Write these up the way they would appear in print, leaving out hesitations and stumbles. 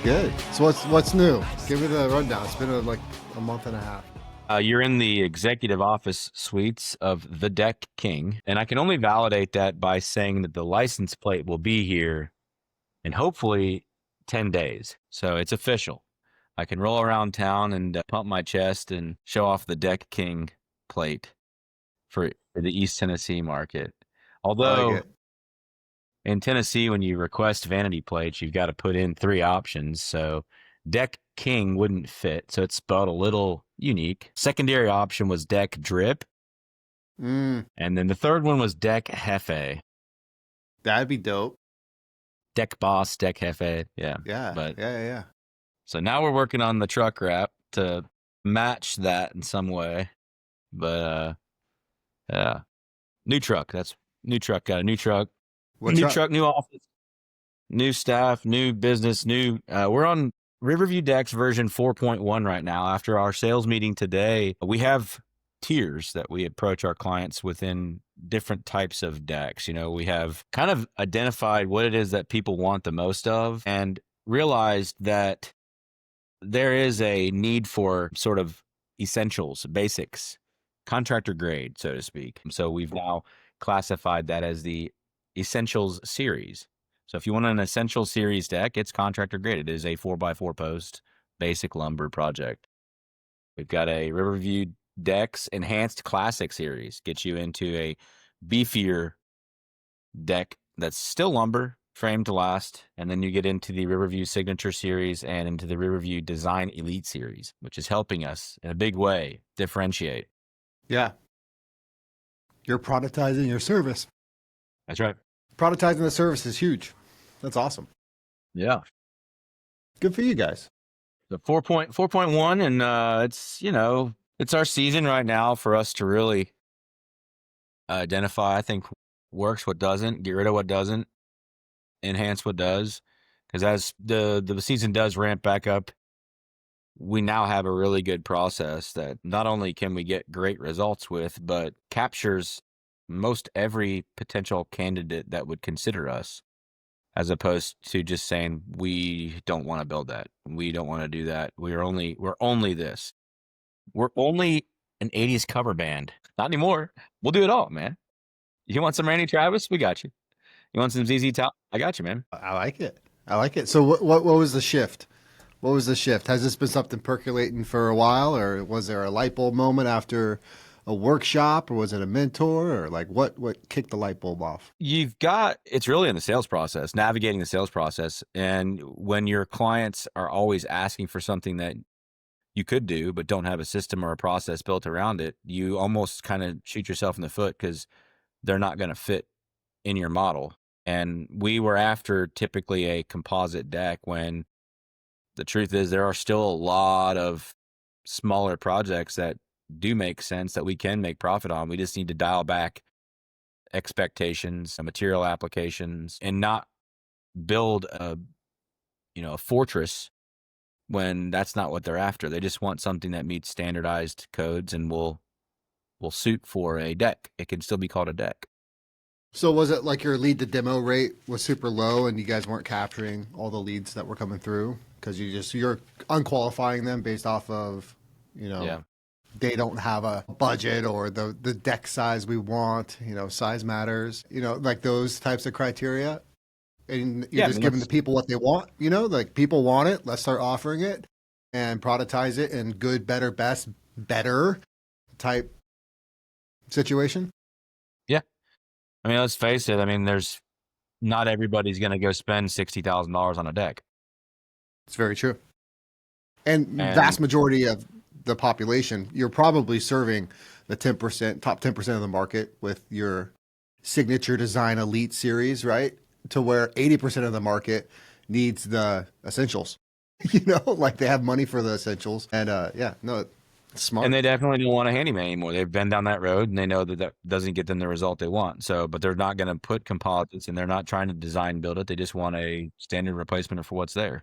Good. So what's new? Give me the rundown. It's been like a month and a half. You're in the executive office suites of the Deck King, and I can only validate that by saying that the license plate will be here in hopefully 10 days. So it's official. I can roll around town and pump my chest and show off the Deck King plate for the East Tennessee market. I like Although it. in Tennessee, when you request vanity plates, you've got to put in 3 options. So Deck King wouldn't fit. So it's spelled a little unique. Secondary option was Deck Drip. Mm, And then the third one was Deck Hefe. that'd be dope. Deck Boss, Deck Hefe. Yeah. Yeah. But Yeah. so now we're working on the truck wrap to match that in some way. But yeah. New truck. That's new truck. Got a new truck. What's New up? truck, new office, new staff, new business, we're on Riverview Decks version 4.1 right now. After our sales meeting today, we have tiers that we approach our clients within different types of decks. You know, we have kind of identified what it is that people want the most of and realized that there is a need for sort of essentials, basics, contractor grade, so to speak. So we've now classified that as the Essentials series. So if you want an Essential series deck, it's contractor grade. It is a 4x4 post basic lumber project. We've got a Riverview Decks Enhanced Classic series, gets you into a beefier deck that's still lumber, frame to last. And then you get into the Riverview Signature series and into the Riverview Design Elite series, which is helping us in a big way differentiate. Yeah. You're productizing your service. That's right. Productizing the service is huge. That's awesome. Yeah. Good for you guys. The 4.1, and it's, it's our season right now for us to really identify, I think, works, what doesn't, get rid of what doesn't, enhance what does. Because as the season does ramp back up, we now have a really good process that not only can we get great results with, but captures most every potential candidate that would consider us, as opposed to just saying, we don't want to build that. We don't want to do that. We're only this. We're only an 80s cover band. Not anymore. We'll do it all, man. You want some Randy Travis? We got you. You want some ZZ Top? I got you, man. I like it. I like it. So what was the shift? What was the shift? Has this been something percolating for a while, or was there a light bulb moment after a workshop, or was it a mentor, or like what kicked the light bulb off? It's really in the sales process, navigating the sales process. And when your clients are always asking for something that you could do, but don't have a system or a process built around it, you almost kind of shoot yourself in the foot because they're not going to fit in your model. And we were after typically a composite deck, when the truth is there are still a lot of smaller projects that do make sense that we can make profit on. We just need to dial back expectations, material applications, and not build a fortress when that's not what they're after. They just want something that meets standardized codes and will suit for a deck. It can still be called a deck. So was it like your lead to demo rate was super low and you guys weren't capturing all the leads that were coming through because you're unqualifying them based off of, they don't have a budget or the deck size we want, size matters, like those types of criteria. And you're just giving the people what they want, like people want it. Let's start offering it and productize it in good, better, best, better type situation. Yeah. I mean, let's face it. I mean, not everybody's going to go spend $60,000 on a deck. It's very true. And vast majority of the population, you're probably serving the top 10% of the market with your signature design elite series, right? To where 80% of the market needs the essentials, like they have money for the essentials. And it's smart. And they definitely don't want a handyman anymore. They've been down that road and they know that doesn't get them the result they want. So, but they're not going to put composites and they're not trying to design build it. They just want a standard replacement for what's there.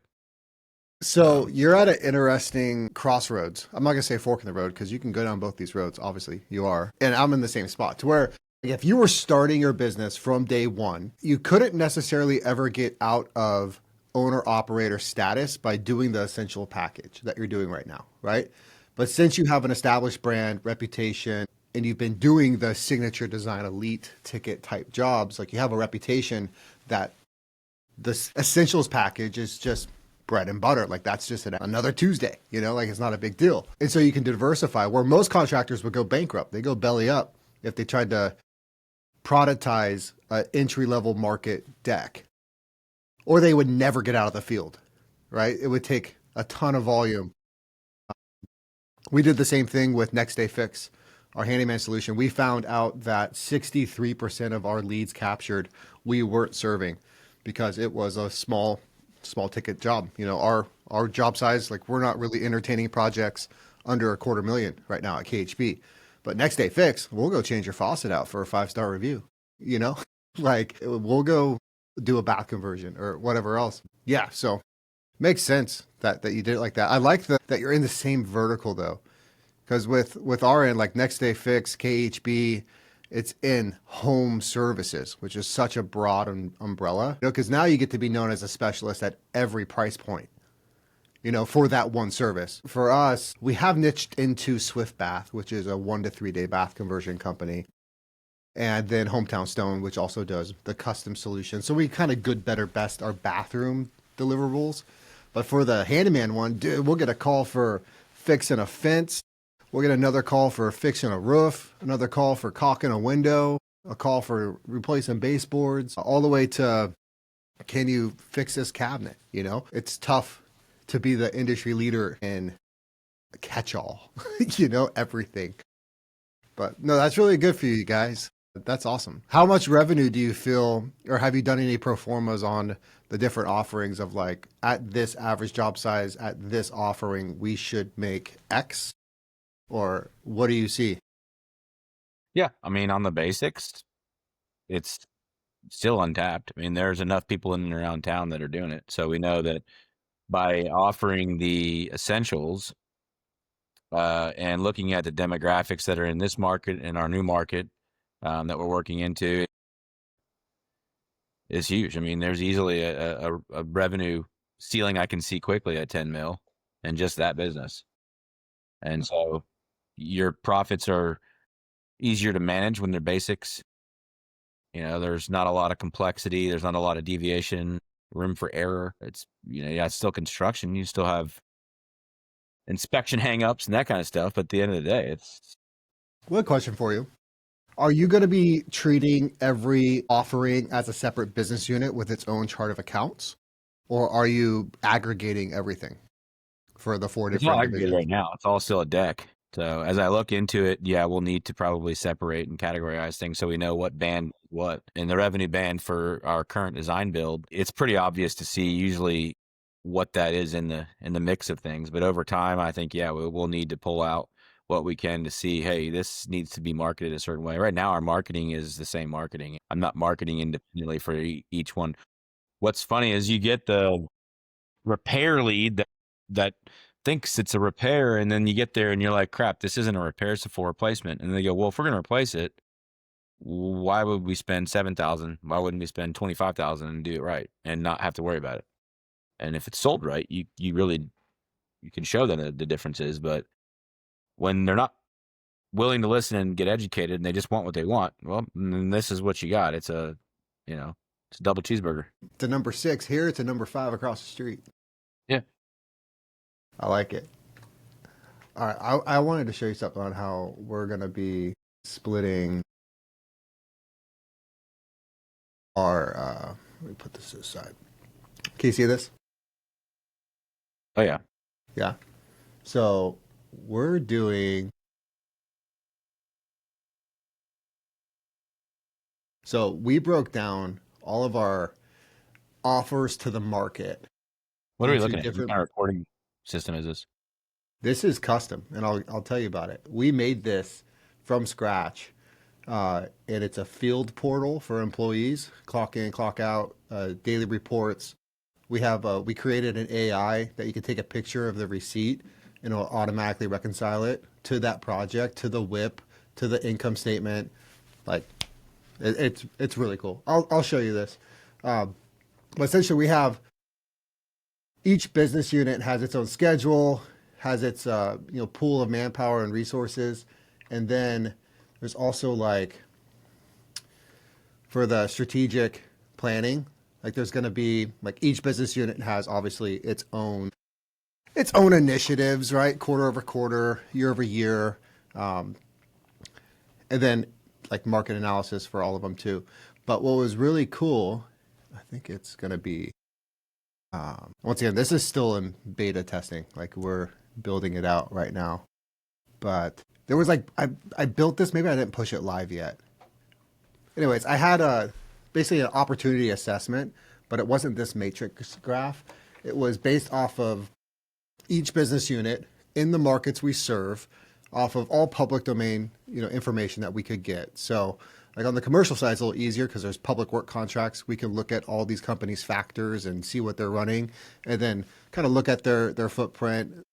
So you're at an interesting crossroads. I'm not going to say fork in the road because you can go down both these roads. Obviously you are. And I'm in the same spot to where if you were starting your business from day one, you couldn't necessarily ever get out of owner operator status by doing the essential package that you're doing right now, right? But since you have an established brand, reputation, and you've been doing the signature design elite ticket type jobs, like you have a reputation that the essentials package is just bread and butter. Like that's just another Tuesday, like it's not a big deal. And so you can diversify where most contractors would go bankrupt. They go belly up if they tried to productize an entry-level market deck, or they would never get out of the field, right? It would take a ton of volume. We did the same thing with Next Day Fix, our handyman solution. We found out that 63% of our leads captured we weren't serving because it was a small ticket job. Our job size, like we're not really entertaining projects under $250,000 right now at KHB. But Next Day Fix, we'll go change your faucet out for a 5-star review, like we'll go do a bath conversion or whatever else. Yeah. So makes sense that you did it like that. I like that you're in the same vertical though, because with our end, like Next Day Fix, KHB, it's in home services, which is such a broad umbrella, because now you get to be known as a specialist at every price point, for that one service. For us, we have niched into Swift Bath, which is a 1 to 3 day bath conversion company. And then Hometown Stone, which also does the custom solution. So we kind of good, better, best our bathroom deliverables. But for the handyman one, dude, we'll get a call for fixing a fence. We'll get another call for fixing a roof, another call for caulking a window, a call for replacing baseboards, all the way to, can you fix this cabinet? It's tough to be the industry leader in catch-all, everything. But no, that's really good for you guys. That's awesome. How much revenue do you feel, or have you done any pro formas on the different offerings of like, at this average job size, at this offering, we should make X? Or what do you see? Yeah. I mean, on the basics, it's still untapped. I mean, there's enough people in and around town that are doing it. So we know that by offering the essentials and looking at the demographics that are in this market and our new market that we're working into is huge. I mean, there's easily a revenue ceiling I can see quickly at 10 mil in just that business. And so your profits are easier to manage when they're basics. There's not a lot of complexity. There's not a lot of deviation, room for error. It's, it's still construction. You still have inspection hangups and that kind of stuff. But at the end of the day, it's. One question for you. Are you going to be treating every offering as a separate business unit with its own chart of accounts? Or are you aggregating everything for the 4 different divisions? It's all aggregated right now. It's all still a deck. So as I look into it, we'll need to probably separate and categorize things so we know what band what. In the revenue band for our current design build, it's pretty obvious to see usually what that is in the mix of things. But over time, I think, we'll need to pull out what we can to see, hey, this needs to be marketed a certain way. Right now, our marketing is the same marketing. I'm not marketing independently for each one. What's funny is you get the repair lead that thinks it's a repair, and then you get there and you're like, crap, this isn't a repair, it's a full replacement. And they go, well, if we're going to replace it, why would we spend $7,000? Why wouldn't we spend $25,000 and do it right and not have to worry about it? And if it's sold right, you can show them the differences. But when they're not willing to listen and get educated and they just want what they want, well, then this is what you got. It's a double cheeseburger. It's a number 6 here. It's a number 5 across the street. Yeah. I like it. All right. I wanted to show you something on how we're going to be splitting our, let me put this aside. Can you see this? Oh, yeah. Yeah. So we're doing, so we broke down all of our offers to the market. What are we looking at? What kind of reporting system is this? This is custom, and I'll tell you about it. We made this from scratch, and it's a field portal for employees, clock in, clock out, daily reports. We created an AI that you can take a picture of the receipt, and it'll automatically reconcile it to that project, to the WIP, to the income statement. Like, it's really cool. I'll show you this. But essentially, we have each business unit has its own schedule, has its pool of manpower and resources, and then there's also like for the strategic planning, like there's going to be like each business unit has obviously its own initiatives, right? Quarter over quarter, year over year, and then like market analysis for all of them too. But what was really cool, I think it's going to be once again, this is still in beta testing. Like we're building it out right now. But there was like I built this, maybe I didn't push it live yet. Anyways, I had basically an opportunity assessment, but it wasn't this matrix graph. It was based off of each business unit in the markets we serve, off of all public domain, information that we could get. So like on the commercial side, it's a little easier because there's public work contracts. We can look at all these companies' factors and see what they're running, and then kind of look at their footprint,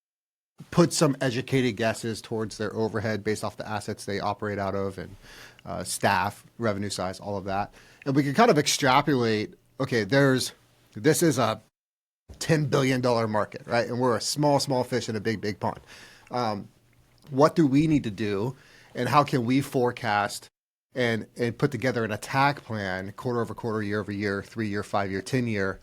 put some educated guesses towards their overhead based off the assets they operate out of, and staff, revenue size, all of that. And we can kind of extrapolate, okay, this is a $10 billion market, right? And we're a small fish in a big pond. What do we need to do, and how can we forecast and put together an attack plan quarter over quarter, year over year, 3-year, 5-year, 10-year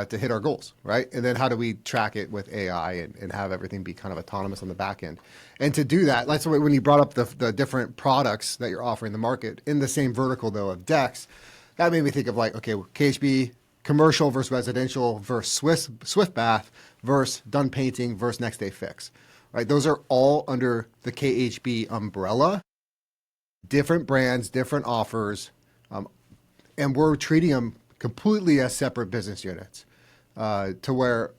to hit our goals, right? And then how do we track it with AI and have everything be kind of autonomous on the back end? And to do that, that's when you brought up the different products that you're offering the market in the same vertical though of decks, that made me think of like, okay, KHB, commercial versus residential versus Swift Bath versus done painting versus next day fix, right? Those are all under the KHB umbrella. Different brands, different offers, and we're treating them completely as separate business units to where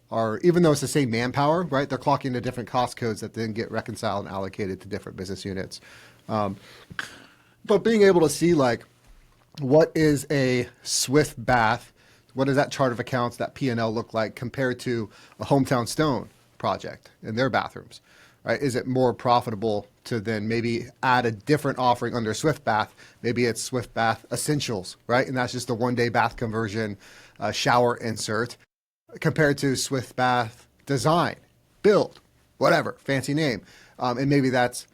even though it's the same manpower, right, they're clocking into different cost codes that then get reconciled and allocated to different business units. But being able to see like what is a Swift Bath, what does that chart of accounts, that P&L look like compared to a Hometown Stone project in their bathrooms? Right? Is it more profitable to then maybe add a different offering under Swift Bath? Maybe it's Swift Bath Essentials, right? And that's just a one-day bath conversion, shower insert, compared to Swift Bath Design, Build, whatever, fancy name. And maybe that's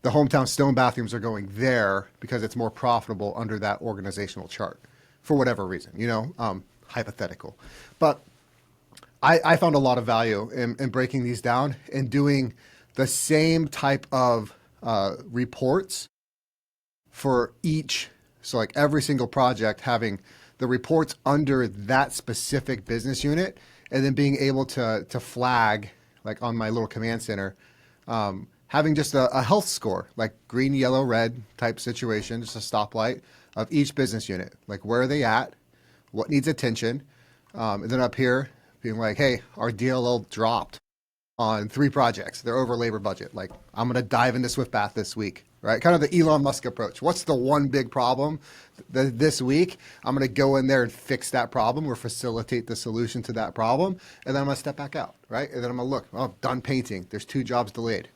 the Hometown Stone bathrooms are going there because it's more profitable under that organizational chart for whatever reason, hypothetical. But I found a lot of value in breaking these down and doing the same type of reports for each. So like every single project having the reports under that specific business unit, and then being able to flag like on my little command center, having just a health score, like green, yellow, red type situation, just a stoplight of each business unit. Like where are they at? What needs attention? And then up here being like, hey, our DLL dropped on 3 projects. They're over labor budget. Like I'm going to dive into Swift Bath this week, right? Kind of the Elon Musk approach. What's the one big problem this week? I'm going to go in there and fix that problem or facilitate the solution to that problem. And then I'm going to step back out, right? And then I'm going to look, done painting. There's 2 jobs delayed.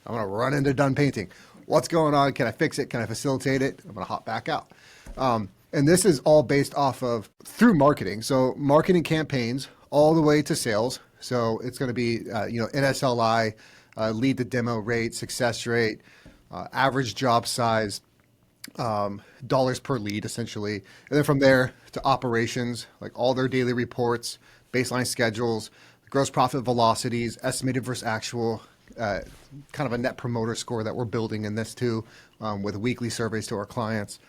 I'm going to run into done painting. What's going on? Can I fix it? Can I facilitate it? I'm going to hop back out. And this is all based off of through marketing. So marketing campaigns all the way to sales. So it's going to be, NSLI, lead to demo rate, success rate, average job size, dollars per lead, essentially. And then from there to operations, like all their daily reports, baseline schedules, gross profit velocities, estimated versus actual, kind of a net promoter score that we're building in this too, with weekly surveys to our clients.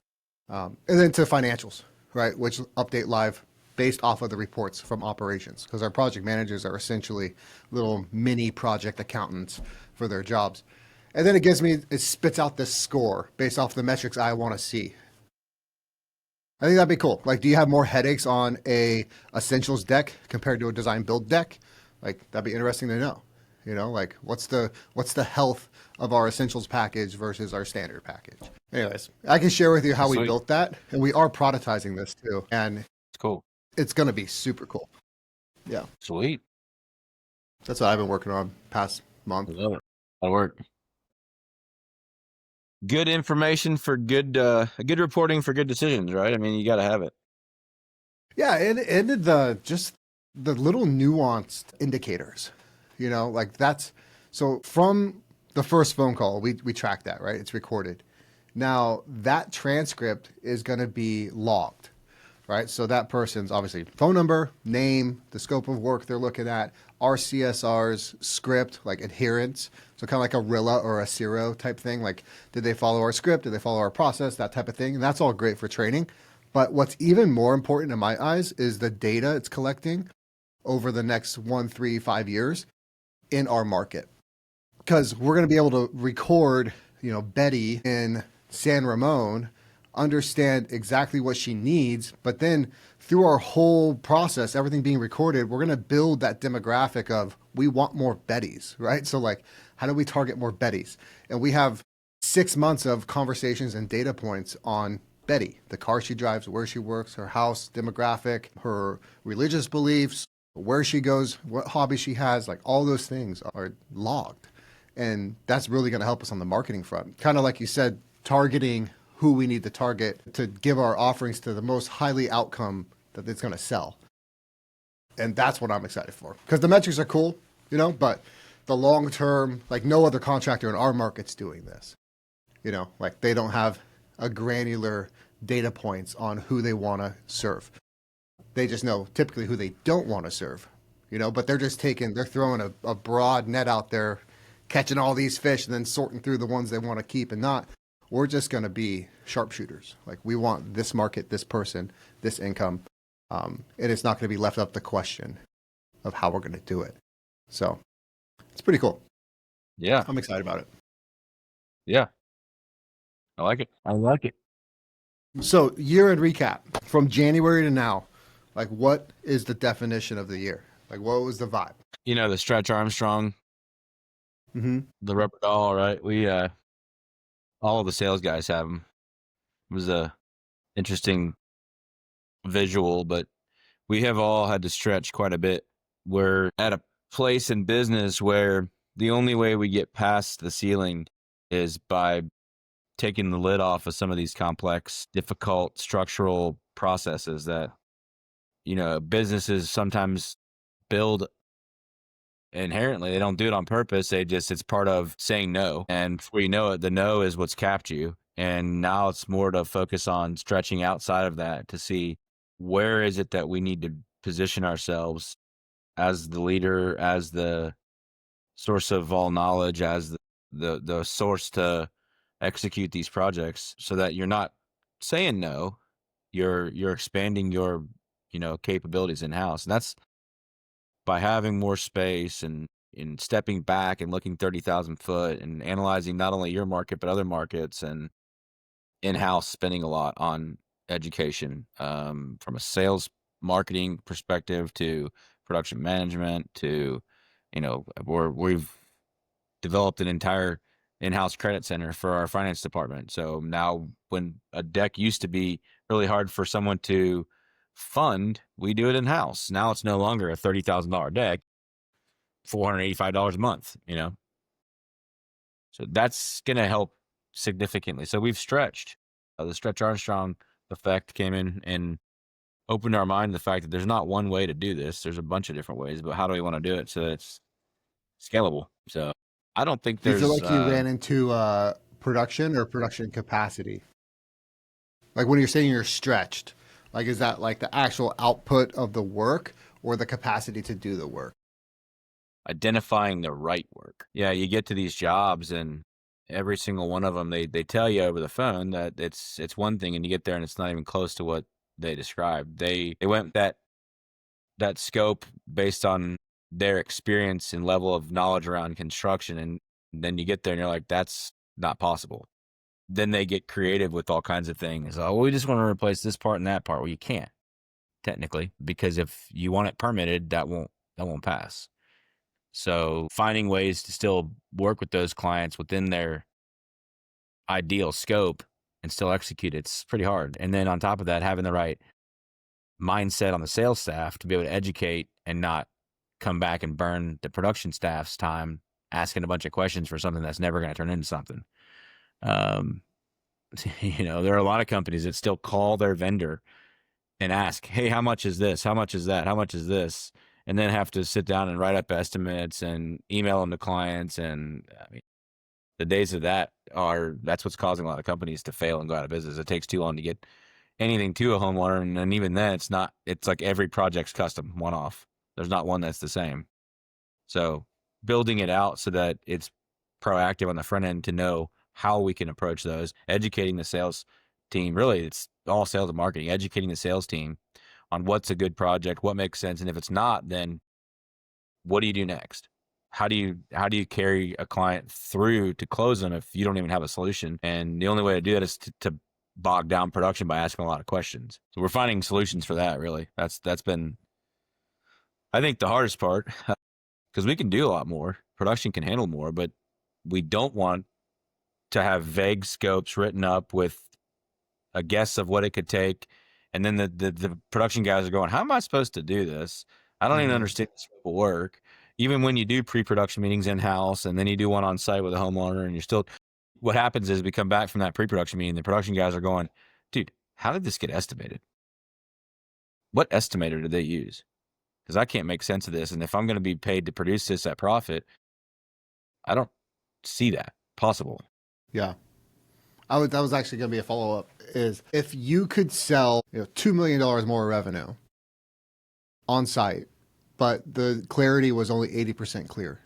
And then to financials, right, which update live based off of the reports from operations, because our project managers are essentially little mini project accountants for their jobs. And then it spits out this score based off the metrics I want to see. I think that'd be cool. Like, do you have more headaches on a essentials deck compared to a design build deck? Like, that'd be interesting to know. Like what's the health of our essentials package versus our standard package? Anyways, I can share with you how we built that, and we are productizing this too. And it's cool. It's going to be super cool. Yeah. Sweet. That's what I've been working on past month. I love it. That'll work. Good information for good reporting for good decisions, right? I mean, you got to have it. Yeah, and the little nuanced indicators, like that's so from the first phone call, we track that, right? It's recorded. Now that transcript is going to be logged, right? So that person's obviously phone number, name, the scope of work they're looking at, our CSR's script, like adherence. So kind of like a RILA or a CIRO type thing. Like, did they follow our script? Did they follow our process? That type of thing. And that's all great for training. But what's even more important in my eyes is the data it's collecting over the next 1, 3, 5 years in our market. Because we're going to be able to record, Betty in San Ramon, understand exactly what she needs, but then through our whole process, everything being recorded, we're going to build that demographic of we want more Bettys, right? So like, how do we target more Bettys? And we have 6 months of conversations and data points on Betty, the car she drives, where she works, her house demographic, her religious beliefs, where she goes, what hobbies she has, like all those things are logged. And that's really going to help us on the marketing front. Kind of like you said, targeting who we need to target to give our offerings to the most highly outcome that it's going to sell. And that's what I'm excited for. Because the metrics are cool, but the long term, like no other contractor in our market's doing this. Like they don't have a granular data points on who they want to serve. They just know typically who they don't want to serve, but they're throwing a broad net out there, catching all these fish and then sorting through the ones they want to keep and not. We're just going to be sharpshooters. Like we want this market, this person, this income. And it's not going to be left up to question of how we're going to do it. So it's pretty cool. Yeah. I'm excited about it. Yeah. I like it. So year-end recap from January to now, like what is the definition of the year? Like what was the vibe? The Stretch Armstrong, the rubber doll, right? We, all of the sales guys have them. It was a interesting visual, but we have all had to stretch quite a bit. We're at a place in business where the only way we get past the ceiling is by taking the lid off of some of these complex, difficult structural processes that, businesses sometimes build inherently. They don't do it on purpose. It's part of saying no. And before you know it, the no is what's capped you. And now it's more to focus on stretching outside of that to see where is it that we need to position ourselves as the leader, as the source of all knowledge, as the source to execute these projects, so that you're not saying no, you're expanding your capabilities in-house. And that's by having more space and stepping back and looking 30,000 foot and analyzing not only your market but other markets, and in-house spending a lot on education, from a sales marketing perspective to production management to we've developed an entire in-house credit center for our finance department. So now when a deck used to be really hard for someone to fund, we do it in-house. Now it's no longer a $30,000 deck, $485 a month, So that's going to help significantly. So we've stretched. The Stretch Armstrong effect came in and opened our mind to the fact that there's not one way to do this. There's a bunch of different ways, but how do we want to do it so it's scalable? So I don't think Do you there's... feel like you ran into production or production capacity? Like when you're saying you're stretched, like is that like the actual output of the work or the capacity to do the work? Identifying the right work. Yeah, you get to these jobs and every single one of them, they tell you over the phone that it's one thing, and you get there and it's not even close to what they described. They went that scope based on their experience and level of knowledge around construction, and then you get there and you're like, that's not possible. Then they get creative with all kinds of things. Oh, we just want to replace this part and that part. Well, you can't technically, because if you want it permitted, that won't pass. So finding ways to still work with those clients within their ideal scope and still execute it's pretty hard. And then on top of that, having the right mindset on the sales staff to be able to educate and not come back and burn the production staff's time asking a bunch of questions for something that's never going to turn into something. There are a lot of companies that still call their vendor and ask, hey, how much is this? How much is that? How much is this? And then have to sit down and write up estimates and email them to clients. And I mean, the days of that's what's causing a lot of companies to fail and go out of business. It takes too long to get anything to a homeowner. And even then it's like every project's custom, one off. There's not one that's the same. So building it out so that it's proactive on the front end to know how we can approach those, educating the sales team. Really, it's all sales and marketing, educating the sales team on what's a good project, what makes sense. And if it's not, then what do you do next? How do you carry a client through to close them if you don't even have a solution? And the only way to do that is to bog down production by asking a lot of questions. So we're finding solutions for that. Really, that's been, I think, the hardest part, because we can do a lot more. Production can handle more, but we don't want to have vague scopes written up with a guess of what it could take. And then the production guys are going, how am I supposed to do this? I don't even understand this will work. Even when you do pre-production meetings in-house and then you do one on site with a homeowner and you're still, what happens is we come back from that pre-production meeting, the production guys are going, dude, how did this get estimated? What estimator did they use? Because I can't make sense of this. And if I'm going to be paid to produce this at profit, I don't see that possible. Yeah. That was actually going to be a follow-up, is if you could sell $2 million more revenue on site, but the clarity was only 80% clear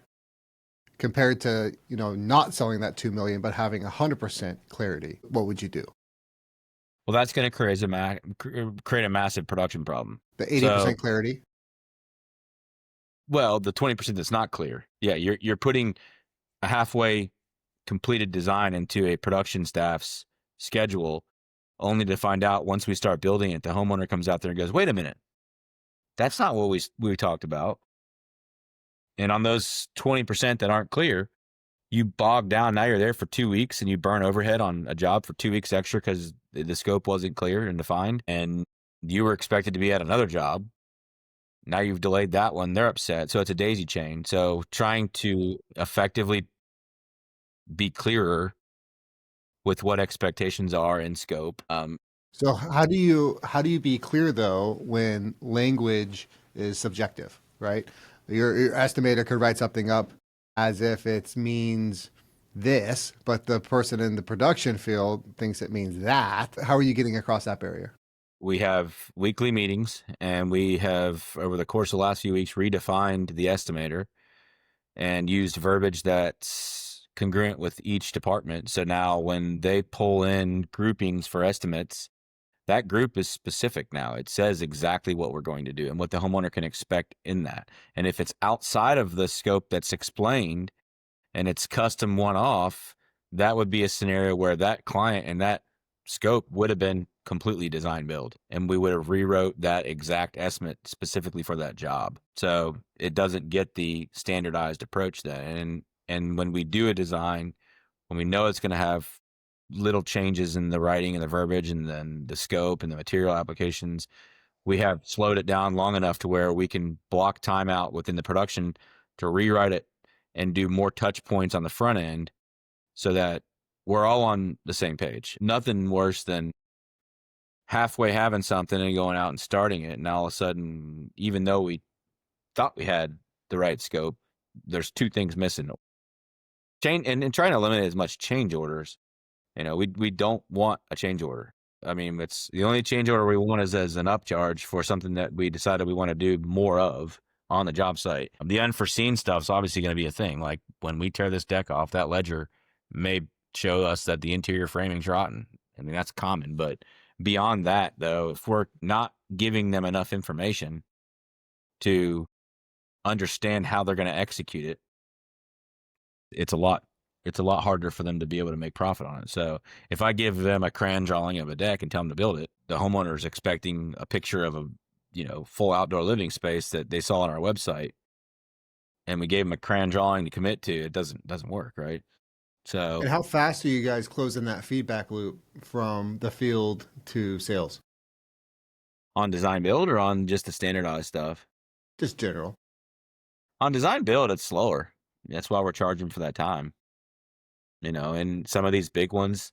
compared to, not selling that 2 million, but having 100% clarity, what would you do? Well, that's going to create a massive production problem. The 80% clarity? Well, the 20% that's not clear. Yeah, you're putting a halfway completed design into a production staff's schedule, only to find out once we start building it, the homeowner comes out there and goes, wait a minute, that's not what we talked about. And on those 20% that aren't clear, you bog down. Now you're there for 2 weeks and you burn overhead on a job for 2 weeks extra because the scope wasn't clear and defined. And you were expected to be at another job. Now you've delayed that one. They're upset. So it's a daisy chain. So trying to effectively be clearer with what expectations are in scope. So how do you be clear though when language is subjective, right? Your estimator could write something up as if it means this, but the person in the production field thinks it means that. How are you getting across that barrier? We have weekly meetings, and we have, over the course of the last few weeks, redefined the estimator and used verbiage that's congruent with each department. So now when they pull in groupings for estimates, that group is specific now. It says exactly what we're going to do and what the homeowner can expect in that. And if it's outside of the scope that's explained and it's custom one-off, that would be a scenario where that client and that scope would have been completely design build, and we would have rewrote that exact estimate specifically for that job. So it doesn't get the standardized approach then. And when we do a design, when we know it's going to have little changes in the writing and the verbiage and then the scope and the material applications, we have slowed it down long enough to where we can block time out within the production to rewrite it and do more touch points on the front end so that we're all on the same page. Nothing worse than halfway having something and going out and starting it. And all of a sudden, even though we thought we had the right scope, there's two things missing. And trying to eliminate as much change orders. We don't want a change order. I mean, it's the only change order we want is as an upcharge for something that we decided we want to do more of on the job site. The unforeseen stuff's obviously going to be a thing. Like when we tear this deck off, that ledger may show us that the interior framing's rotten. I mean, that's common. But beyond that, though, if we're not giving them enough information to understand how they're going to execute it, it's a lot harder for them to be able to make profit on it. So if I give them a crayon drawing of a deck and tell them to build it, the homeowner is expecting a picture of a full outdoor living space that they saw on our website, and we gave them a crayon drawing to commit to. It doesn't work, right? So, and how fast are you guys closing that feedback loop from the field to sales? On design build or on just the standardized stuff? Just general. On design build, it's slower. That's why we're charging for that time. And some of these big ones,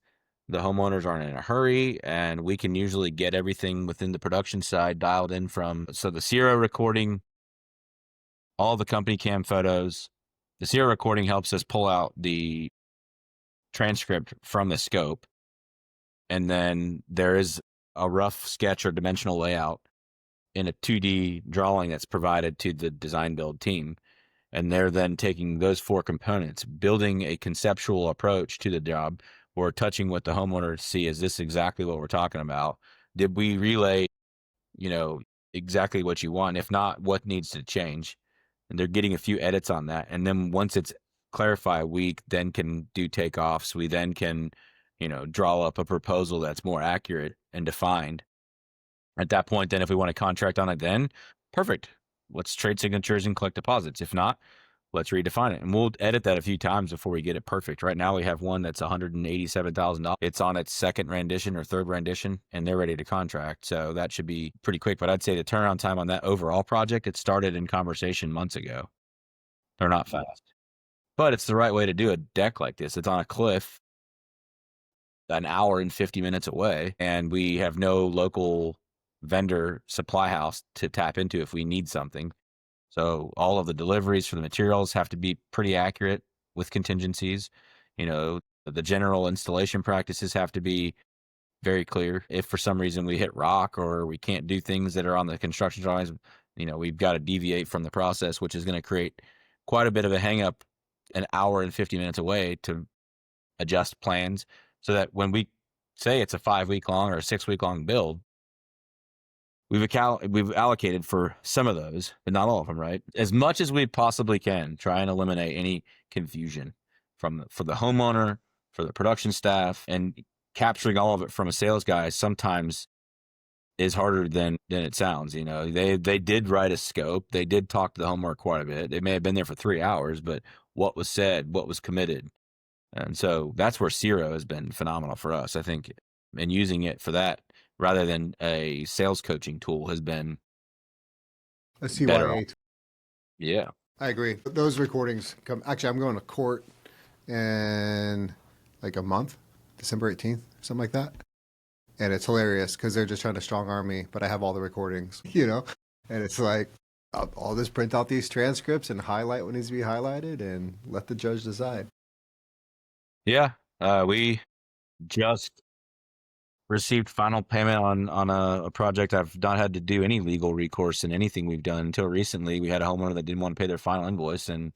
The homeowners aren't in a hurry, and we can usually get everything within the production side dialed in from, so the serial recording, all the company cam photos. The serial recording helps us pull out the transcript from the scope. And then there is a rough sketch or dimensional layout in a 2D drawing that's provided to the design build team. And they're then taking those 4 components, building a conceptual approach to the job, or touching with the homeowner to see, is this exactly what we're talking about? Did we relay, exactly what you want? If not, what needs to change? And they're getting a few edits on that. And then once it's clarified, we then can do takeoffs. We then can, draw up a proposal that's more accurate and defined. At that point, then if we want to contract on it, then perfect. Let's trade signatures and collect deposits. If not, let's redefine it. And we'll edit that a few times before we get it perfect. Right now we have one that's $187,000. It's on its 2nd rendition or 3rd rendition, and they're ready to contract. So that should be pretty quick. But I'd say the turnaround time on that overall project, it started in conversation months ago. They're not fast. But it's the right way to do a deck like this. It's on a cliff, an hour and 50 minutes away, and we have no local vendor supply house to tap into if we need something. So all of the deliveries for the materials have to be pretty accurate with contingencies. The general installation practices have to be very clear. If for some reason we hit rock or we can't do things that are on the construction drawings, we've got to deviate from the process, which is going to create quite a bit of a hang up an hour and 50 minutes away to adjust plans, so that when we say it's a 5-week long or a 6-week long build, we've allocated for some of those, but not all of them, right? As much as we possibly can, try and eliminate any confusion for the homeowner, for the production staff, and capturing all of it from a sales guy sometimes is harder than it sounds. They did write a scope. They did talk to the homeowner quite a bit. They may have been there for 3 hours, but what was said, what was committed. And so that's where Ciro has been phenomenal for us, I think, and using it for that rather than a sales coaching tool has been a CYA tool. Yeah. I agree. Those recordings actually, I'm going to court in like a month, December 18th, something like that. And it's hilarious because they're just trying to strong arm me, but I have all the recordings, and it's like, I'll just print out these transcripts and highlight what needs to be highlighted and let the judge decide. Yeah. We just received final payment on a project. I've not had to do any legal recourse in anything we've done until recently. We had a homeowner that didn't want to pay their final invoice, and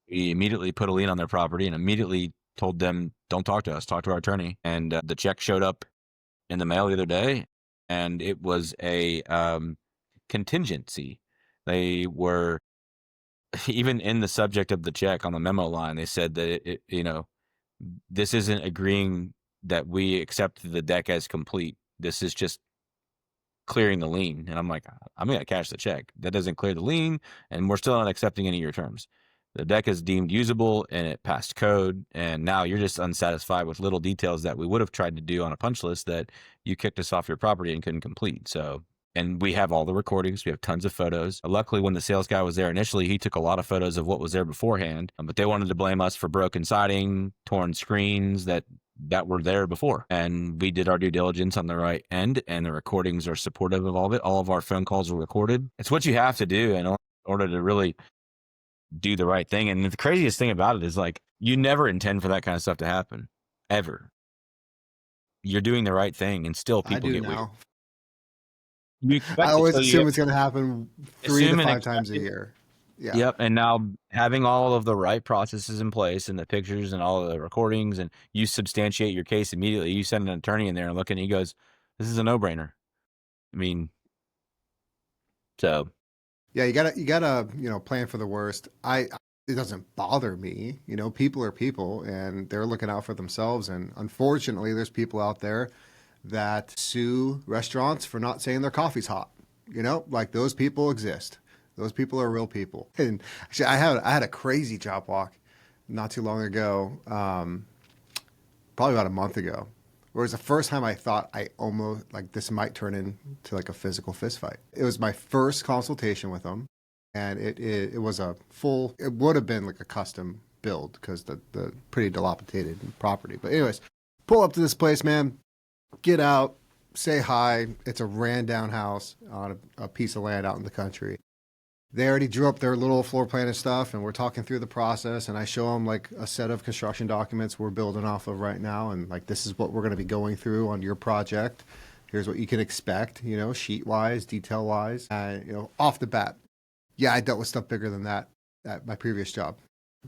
we immediately put a lien on their property and immediately told them, don't talk to us, talk to our attorney. And the check showed up in the mail the other day, and it was a contingency. They were, even in the subject of the check on the memo line, they said that this isn't agreeing that we accept the deck as complete. This is just clearing the lien. And I'm like, I'm going to cash the check. That doesn't clear the lien, and we're still not accepting any of your terms. The deck is deemed usable and it passed code, and now you're just unsatisfied with little details that we would have tried to do on a punch list that you kicked us off your property and couldn't complete. So, and we have all the recordings. We have tons of photos. Luckily, when the sales guy was there initially, he took a lot of photos of what was there beforehand, but they wanted to blame us for broken siding, torn screens that were there before. And we did our due diligence on the right end, and the recordings are supportive of all of it. All of our phone calls were recorded. It's what you have to do in order to really do the right thing. And the craziest thing about it is, like, you never intend for that kind of stuff to happen, ever. You're doing the right thing, and still people get now. weird. I always assume it's going to happen 3 to 5 times a year. Yeah. Yep. And now having all of the right processes in place and the pictures and all of the recordings, and you substantiate your case immediately. You send an attorney in there and look, and he goes, this is a no-brainer. I mean, so. Yeah, you gotta plan for the worst. It doesn't bother me. People are people, and they're looking out for themselves. And unfortunately, there's people out there that sue restaurants for not saying their coffee's hot. Like, those people exist. Those people are real people. And actually, I had a crazy job walk not too long ago, probably about a month ago. Where it was the first time I thought I almost, like, this might turn into like a physical fist fight. It was my first consultation with them, and it was it would have been like a custom build because the pretty dilapidated property. But anyways, Pull up to this place, man. Get out, say hi. It's a ran down house on a piece of land out in the country. They already drew up their little floor plan and stuff, and we're talking through the process, and I show them like a set of construction documents we're building off of right now, and like, this is what we're going to be going through on your project. Here's what you can expect, you know, sheet-wise, detail-wise, and, you know, off the bat. Yeah, I dealt with stuff bigger than that at my previous job.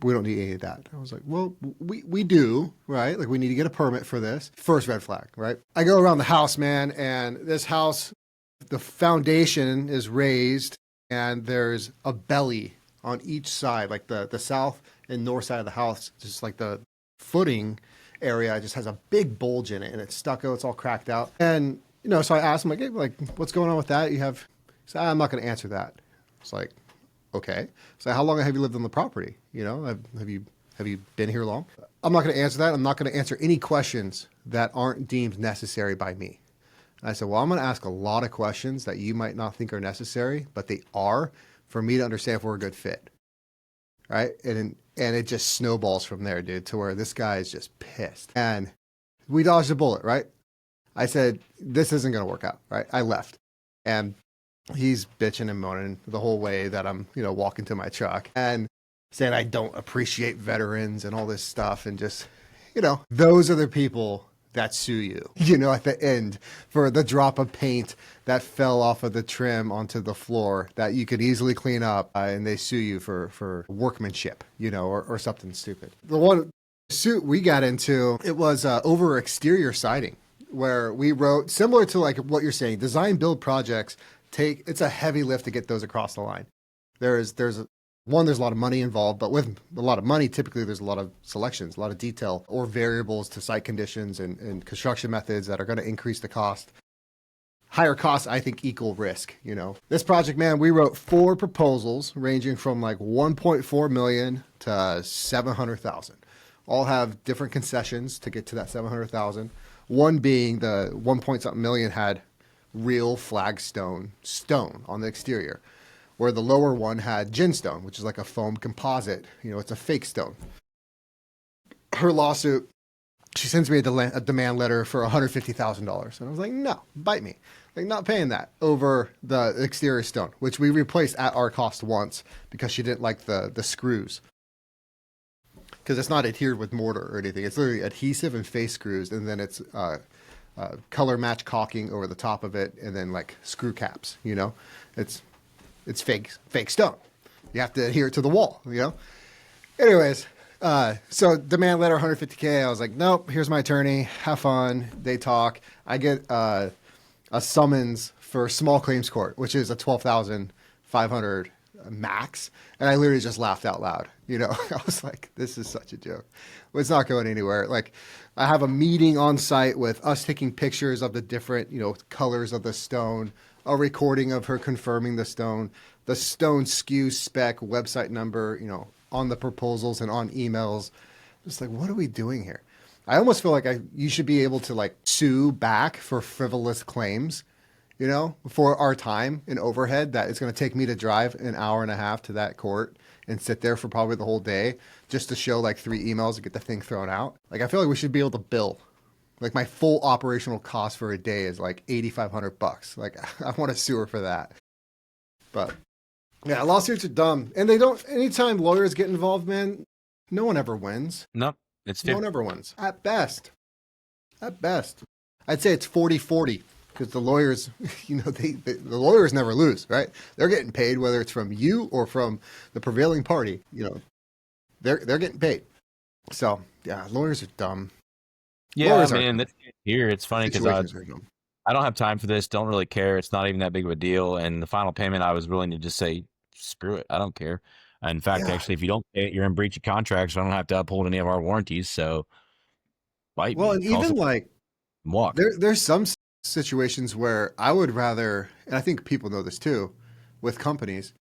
We don't need any of that. I was like, well, we do, right? Like, we need to get a permit for this. First red flag, right? I go around the house, man, and this house, the foundation is raised, and there's a belly on each side, like the south and north side of the house, just like the footing area just has a big bulge in it, and it's stucco, it's all cracked out. And, you know, so I asked him, like, hey, like, what's going on with that? You have, he said, I'm not going to answer that. It's like, okay. So how long have you lived on the property? You know, have you been here long? I'm not going to answer that. I'm not going to answer any questions that aren't deemed necessary by me. I said, well, I'm going to ask a lot of questions that you might not think are necessary, but they are for me to understand if we're a good fit. Right? And it just snowballs from there, dude, to where this guy is just pissed. And we dodged a bullet, right? I said, this isn't going to work out, right? I left. And he's bitching and moaning the whole way that I'm, you know, walking to my truck and saying I don't appreciate veterans and all this stuff. And just, you know, those are the people that sue you, you know, at the end for the drop of paint that fell off of the trim onto the floor that you could easily clean up, and they sue you for workmanship, you know, or something stupid. The one suit we got into, it was over exterior siding, where we wrote, similar to like what you're saying, design build projects it's a heavy lift to get those across the line. There's a lot of money involved, but with a lot of money, typically there's a lot of selections, a lot of detail or variables to site conditions and construction methods that are going to increase the cost. Higher costs, I think, equal risk. You know, this project, man, we wrote 4 proposals ranging from like 1.4 million to 700,000. All have different concessions to get to that 700,000. One being the 1 million had real flagstone stone on the exterior, where the lower one had ginstone, which is like a foam composite. You know, it's a fake stone. Her lawsuit, she sends me a demand letter for $150,000. And I was like, no, bite me. Like, not paying that over the exterior stone, which we replaced at our cost once because she didn't like the screws. Because it's not adhered with mortar or anything. It's literally adhesive and face screws, and then it's color match caulking over the top of it, and then like screw caps, you know? It's fake stone. You have to adhere it to the wall, you know? Anyways, so demand letter, $150K. I was like, nope, here's my attorney. Have fun. They talk. I get a summons for small claims court, which is a $12,500 max. And I literally just laughed out loud. You know, I was like, this is such a joke. It's not going anywhere. Like, I have a meeting on site with us taking pictures of the different, you know, colors of the stone, a recording of her confirming the stone SKU spec, website number, you know, on the proposals and on emails. Just like, what are we doing here? I almost feel like you should be able to like sue back for frivolous claims, you know, for our time and overhead that it's going to take me to drive an hour and a half to that court and sit there for probably the whole day just to show like 3 emails to get the thing thrown out. Like, I feel like we should be able to bill. Like, my full operational cost for a day is like $8,500. Like, I want to sue her for that. But yeah, lawsuits are dumb. And they don't, anytime lawyers get involved, man, no one ever wins. Nope. No one ever wins. At best. I'd say it's 40-40 because the lawyers, you know, the lawyers never lose, right? They're getting paid, whether it's from you or from the prevailing party, you know, they're getting paid. So yeah, lawyers are dumb. Yeah, lawyers here it's funny because I don't have time for this. Don't really care. It's not even that big of a deal. And the final payment, I was willing to just say, screw it. I don't care. In fact, actually, if you don't pay it, you're in breach of contract, so I don't have to uphold any of our warranties. So, bite me. And even like, there's some situations where I would rather, and I think people know this too, with companies,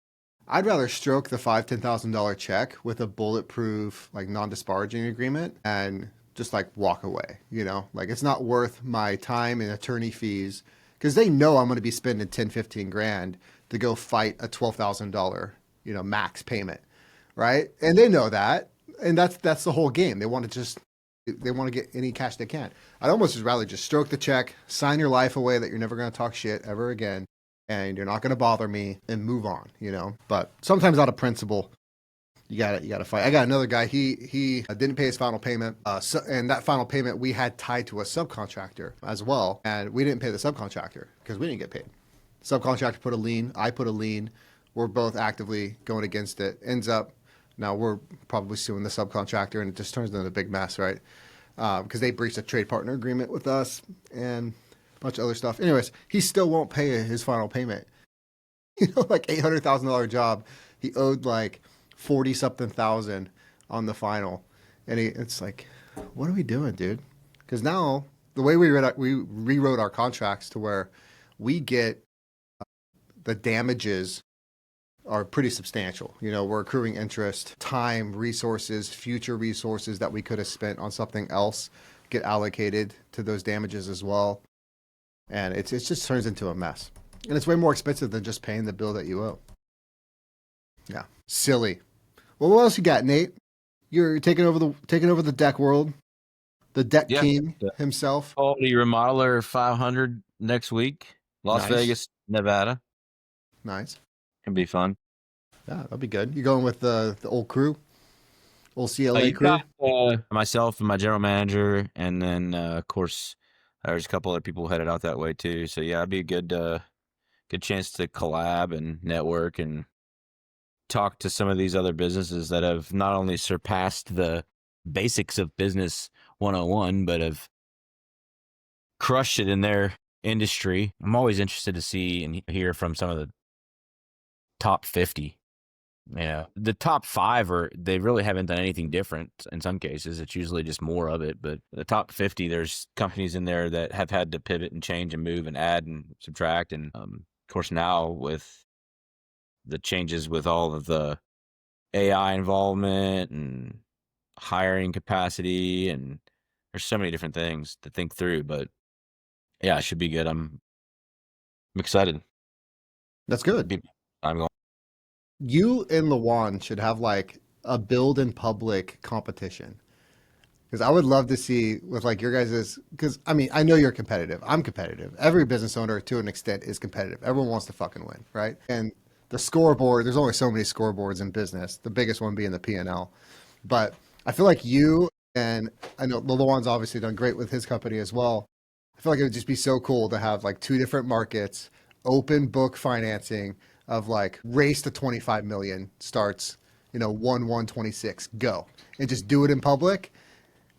I'd rather stroke the $5,000-$10,000 check with a bulletproof, like, non-disparaging agreement and just like walk away. You know, like, it's not worth my time and attorney fees because they know I'm going to be spending 10-15 grand to go fight a $12,000, you know, max payment, right? And they know that, and that's the whole game. They want to just They want to get any cash they can. I'd almost just rather just stroke the check, sign your life away that you're never going to talk shit ever again, and you're not going to bother me, and move on, But sometimes out of principle, you got to fight. I got another guy. He didn't pay his final payment, and that final payment we had tied to a subcontractor as well, and we didn't pay the subcontractor because we didn't get paid. Subcontractor put a lien. I put a lien. We're both actively going against it. Ends up, now we're probably suing the subcontractor, and it just turns into a big mess, right? Because they breached a trade partner agreement with us and a bunch of other stuff. Anyways, he still won't pay his final payment. Like $800,000 job. He owed like 40-something thousand on the final. And it's like, what are we doing, dude? Because now the way we rewrote our contracts to where we get the damages are pretty substantial. We're accruing interest, time, resources, future resources that we could have spent on something else get allocated to those damages as well. And it just turns into a mess. And it's way more expensive than just paying the bill that you owe. Yeah. Silly. Well, what else you got, Nate? You're taking over the deck world. The deck king himself. Quality Remodeler 500 next week. Las Vegas, Nevada. Nice. Can be fun. Yeah, that'll be good. You going with the old crew? Old CLA crew? Myself and my general manager, and then, of course, there's a couple other people headed out that way too. So, yeah, it'd be a good chance to collab and network and talk to some of these other businesses that have not only surpassed the basics of business 101, but have crushed it in their industry. I'm always interested to see and hear from some of the top 50. The top 5 they really haven't done anything different. In some cases, it's usually just more of it. But the top 50, there's companies in there that have had to pivot and change and move and add and subtract. And of course, now with the changes with all of the AI involvement and hiring capacity, and there's so many different things to think through. But yeah, it should be good. I'm excited. That's good. I'm going. You and Lawan should have like a build in public competition. Because I would love to see with like your guys's, because I mean, I know you're competitive. I'm competitive. Every business owner to an extent is competitive. Everyone wants to fucking win, right? And the scoreboard, there's only so many scoreboards in business, the biggest one being the P&L. But I feel like you, and I know Lawan's obviously done great with his company as well. I feel like it would just be so cool to have like 2 different markets, open book financing, of like race to 25 million starts, 1/1/26, go. And just do it in public.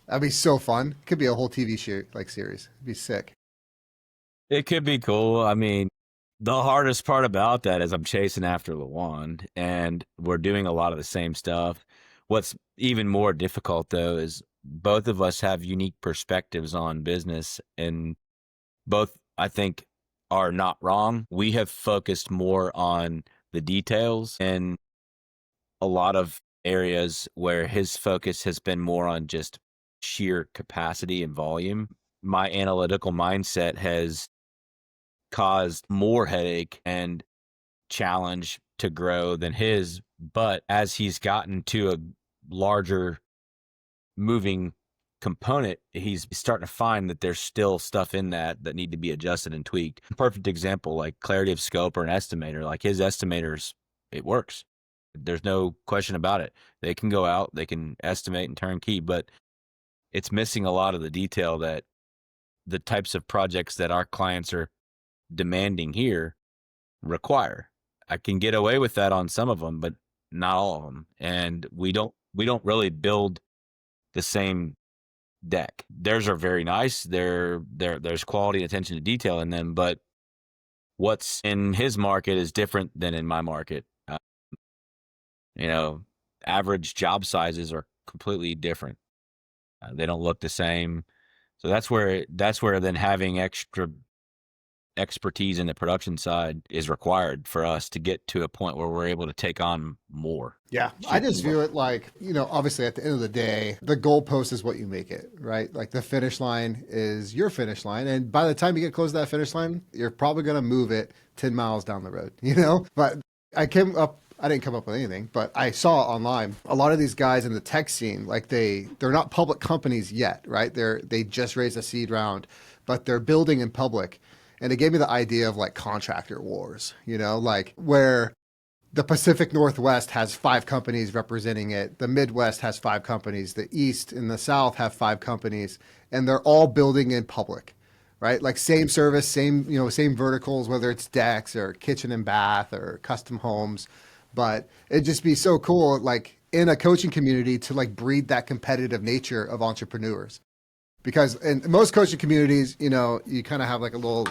That'd be so fun. Could be a whole TV show, like series. It'd be sick. It could be cool. I mean, the hardest part about that is I'm chasing after Lawan, and we're doing a lot of the same stuff. What's even more difficult, though, is both of us have unique perspectives on business, and both, I think, are not wrong. We have focused more on the details and a lot of areas where his focus has been more on just sheer capacity and volume. My analytical mindset has caused more headache and challenge to grow than his, but as he's gotten to a larger moving component, he's starting to find that there's still stuff in that need to be adjusted and tweaked. Perfect example, like clarity of scope or an estimator. Like his estimators, it works. There's no question about it. They can go out, they can estimate and turnkey, but it's missing a lot of the detail that the types of projects that our clients are demanding here require. I can get away with that on some of them, but not all of them. And we don't really build the same deck. Theirs are very nice. There's quality and attention to detail in them, but what's in his market is different than in my market. Average job sizes are completely different. They don't look the same. So that's where then having extra expertise in the production side is required for us to get to a point where we're able to take on more. Yeah. I just view it like, obviously at the end of the day, the goalpost is what you make it, right? Like the finish line is your finish line. And by the time you get close to that finish line, you're probably going to move it 10 miles down the road, But I I didn't come up with anything, but I saw online a lot of these guys in the tech scene, like they're not public companies yet, right? They just raised a seed round, but they're building in public. And it gave me the idea of like contractor wars, like where the Pacific Northwest has 5 companies representing it. The Midwest has 5 companies. The East and the South have 5 companies, and they're all building in public, right? Like same service, same verticals, whether it's decks or kitchen and bath or custom homes. But it'd just be so cool, like in a coaching community, to like breed that competitive nature of entrepreneurs. Because in most coaching communities, you kind of have like a little,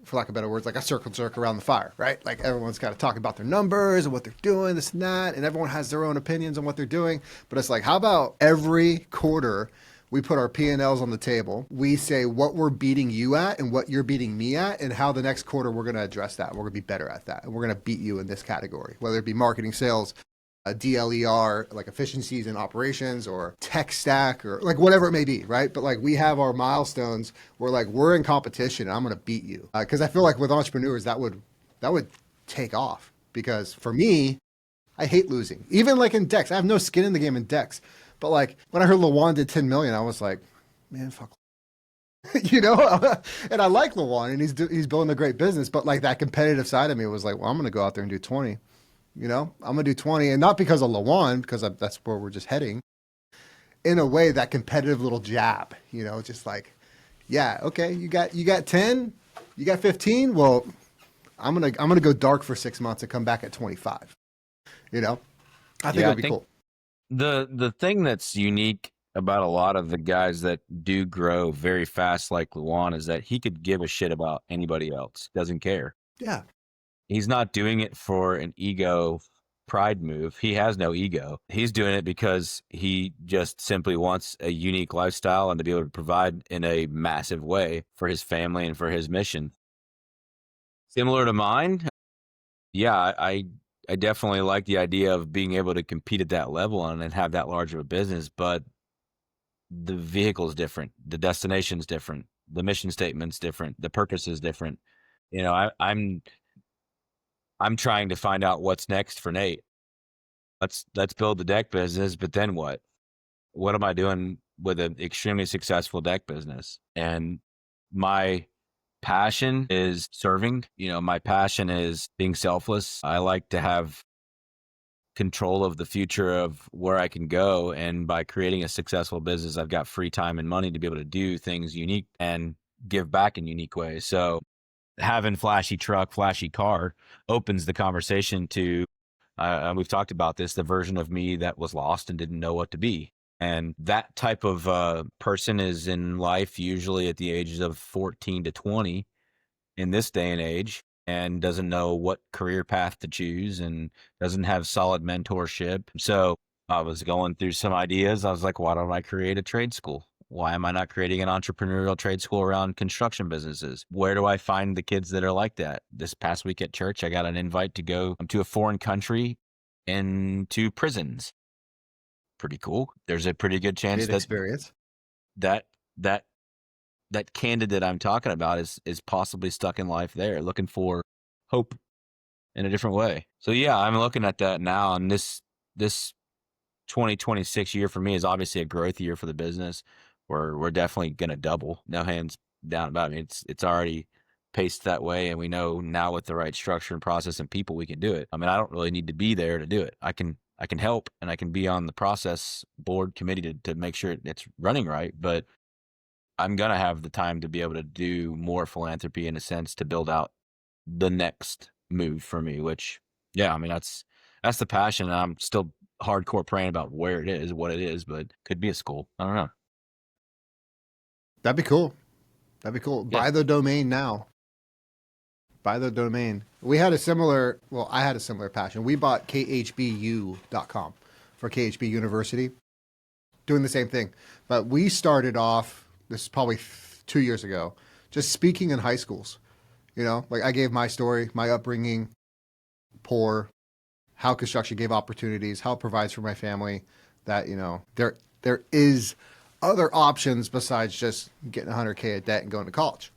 for lack of better words, like a circle jerk around the fire, right? Like everyone's got to talk about their numbers and what they're doing, this and that, and everyone has their own opinions on what they're doing. But it's like, how about every quarter we put our P&Ls on the table, we say what we're beating you at and what you're beating me at, and how the next quarter we're going to address that. We're going to be better at that, and we're going to beat you in this category, whether it be marketing, sales, DLER, like efficiencies in operations, or tech stack, or like whatever it may be, right? But like we have our milestones where like we're in competition and I'm going to beat you. Because I feel like with entrepreneurs that would take off. Because for me, I hate losing. Even like in Dex, I have no skin in the game in Dex. But like when I heard Lawan did 10 million, I was like, man, fuck. And I like Lawan and he's building a great business. But like that competitive side of me was like, well, I'm going to go out there and do 20. I'm going to do 20, and not because of Lawan, because that's where we're just heading. In a way, that competitive little jab, just like, yeah, okay, you got 10, you got 15. Well, I'm gonna go dark for 6 months and come back at 25. I think it'd be cool. The thing that's unique about a lot of the guys that do grow very fast, like Lawan, is that he could give a shit about anybody else. Doesn't care. Yeah. He's not doing it for an ego pride move. He has no ego. He's doing it because he just simply wants a unique lifestyle and to be able to provide in a massive way for his family and for his mission. Similar to mine. Yeah, I definitely like the idea of being able to compete at that level and have that large of a business, but the vehicle is different. The destination is different. The mission statement's different. The purpose is different. I'm trying to find out what's next for Nate. Let's build the deck business, but then what? What am I doing with an extremely successful deck business? And my passion is serving. My passion is being selfless. I like to have control of the future of where I can go. And by creating a successful business, I've got free time and money to be able to do things unique and give back in unique ways. So having flashy truck, flashy car opens the conversation to, we've talked about this, the version of me that was lost and didn't know what to be. And that type of person is in life usually at the ages of 14 to 20 in this day and age, and doesn't know what career path to choose and doesn't have solid mentorship. So I was going through some ideas. I was like, why don't I create a trade school? Why am I not creating an entrepreneurial trade school around construction businesses? Where do I find the kids that are like that? This past week at church, I got an invite to go to a foreign country and to prisons. Pretty cool. There's a pretty good chance that candidate I'm talking about is possibly stuck in life there, looking for hope in a different way. So yeah, I'm looking at that now, and this 2026 year for me is obviously a growth year for the business. We're definitely going to double. No hands down about it. It's already paced that way, and we know now with the right structure and process and people, we can do it. I mean, I don't really need to be there to do it. I can help, and I can be on the process board committee to make sure it's running right. But I'm going to have the time to be able to do more philanthropy in a sense to build out the next move for me, which, yeah, I mean, that's the passion. And I'm still hardcore praying about where it is, what it is, but could be a school. I don't know. That'd be cool. Yeah. Buy the domain now. I had a similar passion. We bought khbu.com for KHB University, doing the same thing. But we started off, this is probably 2 years ago, just speaking in high schools. Like I gave my story, my upbringing, poor, how construction gave opportunities, how it provides for my family, that, there is other options besides just getting 100K of debt and going to college.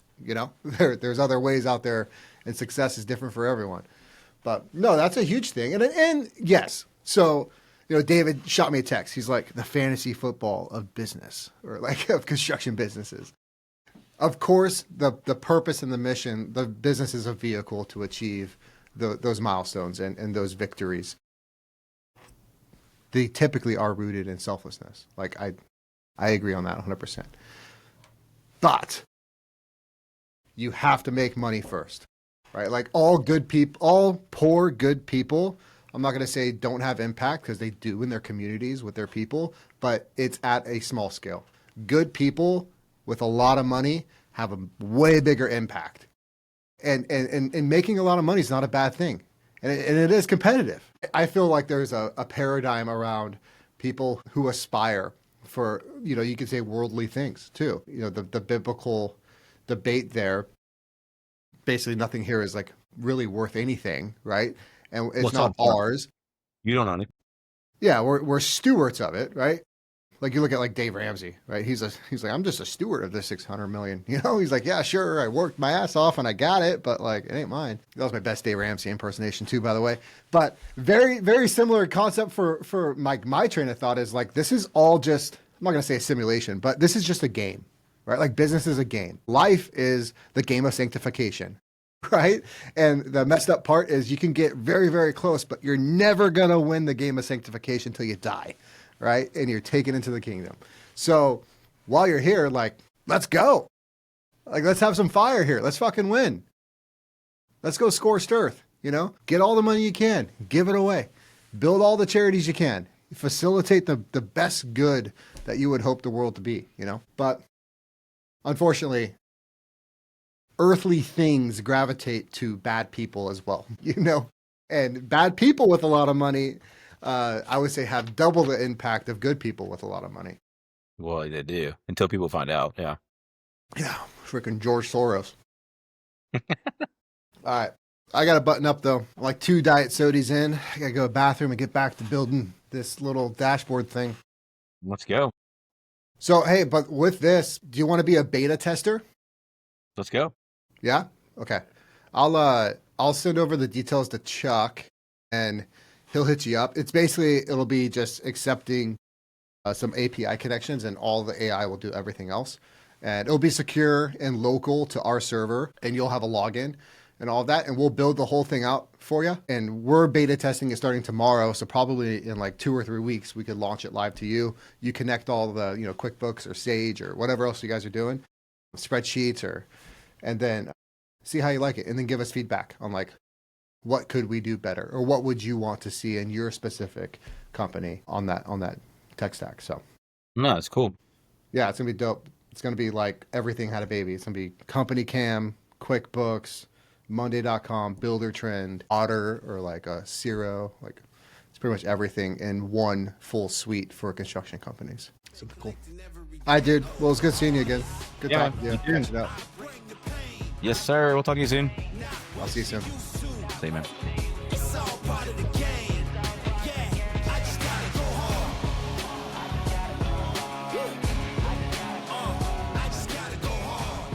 There's other ways out there, and success is different for everyone. But no, that's a huge thing. And yes, so, David shot me a text. He's like, the fantasy football of business, or like of construction businesses. Of course, the purpose and the mission, the business is a vehicle to achieve those milestones and those victories. They typically are rooted in selflessness. Like I agree on that 100%. But you have to make money first, right? Like all poor, good people, I'm not going to say don't have impact, because they do in their communities with their people, but it's at a small scale. Good people with a lot of money have a way bigger impact. And making a lot of money is not a bad thing. And it is competitive. I feel like there's a paradigm around people who aspire for, you could say worldly things too. The biblical debate there, basically nothing here is like really worth anything, right? And it's not ours. You don't own it. Yeah, we're stewards of it, right? Like you look at like Dave Ramsey, right? He's like, I'm just a steward of this 600 million. He's like, yeah, sure, I worked my ass off and I got it, but like it ain't mine. That was my best Dave Ramsey impersonation too, by the way. But very, very similar concept for my train of thought is like, this is all just, I'm not gonna say a simulation, but this is just a game, right? Like business is a game. Life is the game of sanctification, right? And the messed up part is you can get very, very close, but you're never gonna win the game of sanctification until you die. Right? And you're taken into the kingdom. So while you're here, like, let's go. Like, let's have some fire here. Let's fucking win. Let's go scorched earth, Get all the money you can. Give it away. Build all the charities you can. Facilitate the best good that you would hope the world to be, But unfortunately, earthly things gravitate to bad people as well, And bad people with a lot of money, I would say, have double the impact of good people with a lot of money. Well, they do, until people find out. Yeah. Yeah. Freaking George Soros. All right. I got to button up, though. I'm like 2 diet sodies in. I got to go to the bathroom and get back to building this little dashboard thing. Let's go. So, hey, but with this, do you want to be a beta tester? Let's go. Yeah? Okay. I'll send over the details to Chuck, and he'll hit you up. It's basically, it'll be just accepting some API connections, and all the AI will do everything else. And it'll be secure and local to our server, and you'll have a login and all of that. And we'll build the whole thing out for you. And we're beta testing it starting tomorrow. So probably in like 2 or 3 weeks, we could launch it live to you. You connect all the, QuickBooks or Sage or whatever else you guys are doing, spreadsheets, and then see how you like it. And then give us feedback on like, what could we do better, or what would you want to see in your specific company on that tech stack? So, no, it's cool. Yeah, it's gonna be dope. It's gonna be like everything had a baby. It's gonna be Company Cam, QuickBooks, Monday.com, Builder Trend, Otter, or like a Zero. Like it's pretty much everything in one full suite for construction companies. Super cool. Hi, dude. Well, it's good seeing you again. Good talking to you. Catching up. Yes, sir. We'll talk to you soon. I'll see you soon. See you, man. It's all part of the game.